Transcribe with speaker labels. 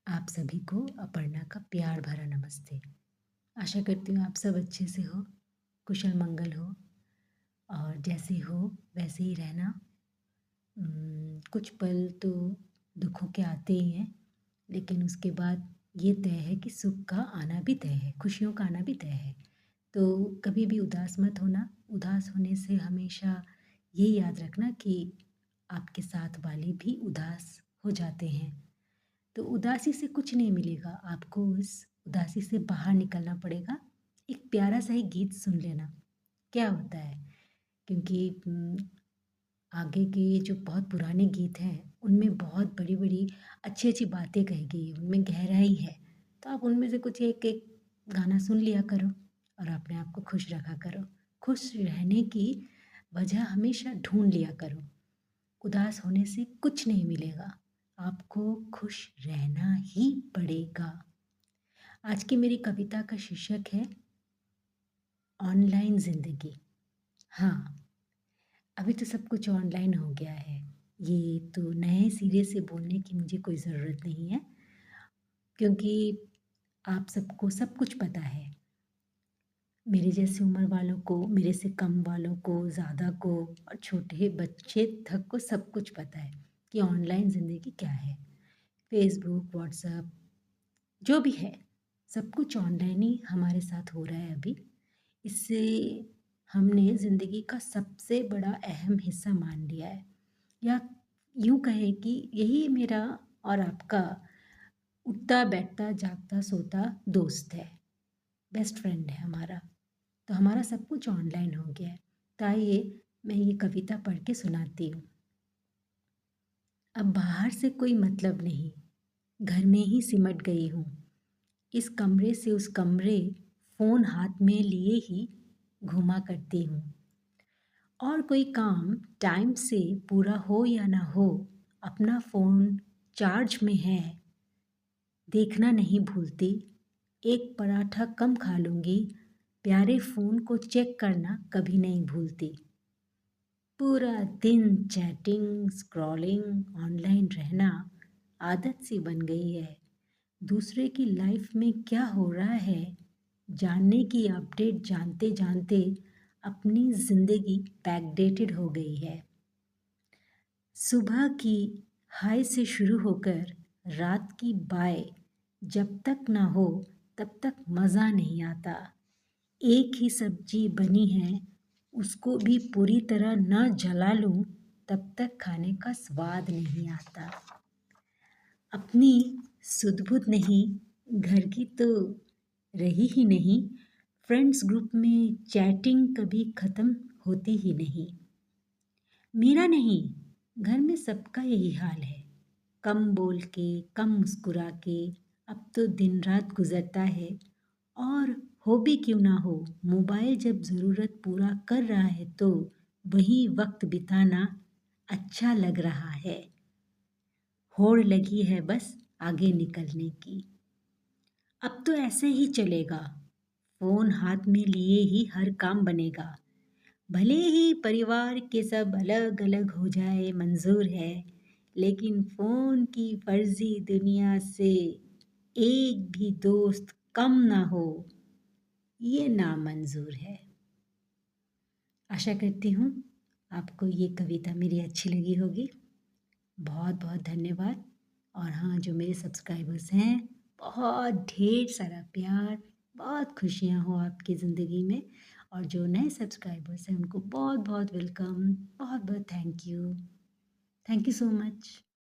Speaker 1: आप सभी को अपर्णा का प्यार भरा नमस्ते। आशा करती हूँ आप सब अच्छे से हो, कुशल मंगल हो और जैसे हो वैसे ही रहना। कुछ पल तो दुखों के आते ही हैं, लेकिन उसके बाद ये तय है कि सुख का आना भी तय है, खुशियों का आना भी तय है। तो कभी भी उदास मत होना। उदास होने से हमेशा ये याद रखना कि आपके साथ वाले भी उदास हो जाते हैं। तो उदासी से कुछ नहीं मिलेगा, आपको उस उदासी से बाहर निकलना पड़ेगा। एक प्यारा सा ही गीत सुन लेना, क्या होता है? क्योंकि आगे के जो बहुत पुराने गीत हैं, उनमें बहुत बड़ी-बड़ी, अच्छी-अच्छी बातें कही गई हैं, उनमें गहराई है। तो आप उनमें से कुछ एक-एक गाना सुन लिया करो और अपने आप को खुश रखा करो। खुश रहने की वजह हमेशा ढूँढ लिया करो। उदास होने से कुछ नहीं मिलेगा, आपको खुश रहना ही पड़ेगा। आज की मेरी कविता का शीर्षक है ऑनलाइन ज़िंदगी। हाँ, अभी तो सब कुछ ऑनलाइन हो गया है। ये तो नए सिरे से बोलने की मुझे कोई ज़रूरत नहीं है, क्योंकि आप सबको सब कुछ पता है। मेरे जैसी उम्र वालों को, मेरे से कम वालों को, ज़्यादा को और छोटे बच्चे तक को सब कुछ पता है कि ऑनलाइन ज़िंदगी क्या है। फ़ेसबुक, व्हाट्सएप जो भी है, सब कुछ ऑनलाइन ही हमारे साथ हो रहा है अभी। इससे हमने ज़िंदगी का सबसे बड़ा अहम हिस्सा मान लिया है, या यूँ कहें कि यही मेरा और आपका उठता, बैठता, जागता, सोता दोस्त है, बेस्ट फ्रेंड है हमारा। तो हमारा सब कुछ ऑनलाइन हो गया है। तो आइए मैं ये कविता पढ़ के सुनाती हूँ। अब बाहर से कोई मतलब नहीं, घर में ही सिमट गई हूँ। इस कमरे से उस कमरे फ़ोन हाथ में लिए ही घूमा करती हूँ। और कोई काम टाइम से पूरा हो या ना हो, अपना फ़ोन चार्ज में है, देखना नहीं भूलती। एक पराठा कम खा लूँगी, प्यारे फ़ोन को चेक करना कभी नहीं भूलती। पूरा दिन चैटिंग, स्क्रॉलिंग, ऑनलाइन रहना आदत सी बन गई है। दूसरे की लाइफ में क्या हो रहा है जानने की अपडेट जानते जानते अपनी ज़िंदगी बैकडेटेड हो गई है। सुबह की हाय से शुरू होकर रात की बाय जब तक ना हो तब तक मज़ा नहीं आता। एक ही सब्जी बनी है, उसको भी पूरी तरह न जला लूं तब तक खाने का स्वाद नहीं आता। अपनी सुध-बुध नहीं, घर की तो रही ही नहीं, फ्रेंड्स ग्रुप में चैटिंग कभी ख़त्म होती ही नहीं। मेरा नहीं, घर में सबका यही हाल है। कम बोल के, कम मुस्कुरा के, अब तो दिन रात गुज़रता है। और हो भी क्यों ना हो, मोबाइल जब ज़रूरत पूरा कर रहा है तो वही वक्त बिताना अच्छा लग रहा है। होड़ लगी है बस आगे निकलने की। अब तो ऐसे ही चलेगा, फ़ोन हाथ में लिए ही हर काम बनेगा। भले ही परिवार के सब अलग अलग हो जाए मंजूर है, लेकिन फ़ोन की फर्जी दुनिया से एक भी दोस्त कम ना हो, ये नामंजूर है। आशा करती हूँ आपको ये कविता मेरी अच्छी लगी होगी। बहुत बहुत धन्यवाद। और हाँ, जो मेरे सब्सक्राइबर्स हैं, बहुत ढेर सारा प्यार, बहुत खुशियाँ हो आपकी ज़िंदगी में। और जो नए सब्सक्राइबर्स हैं उनको बहुत बहुत वेलकम, बहुत बहुत थैंक यू सो मच।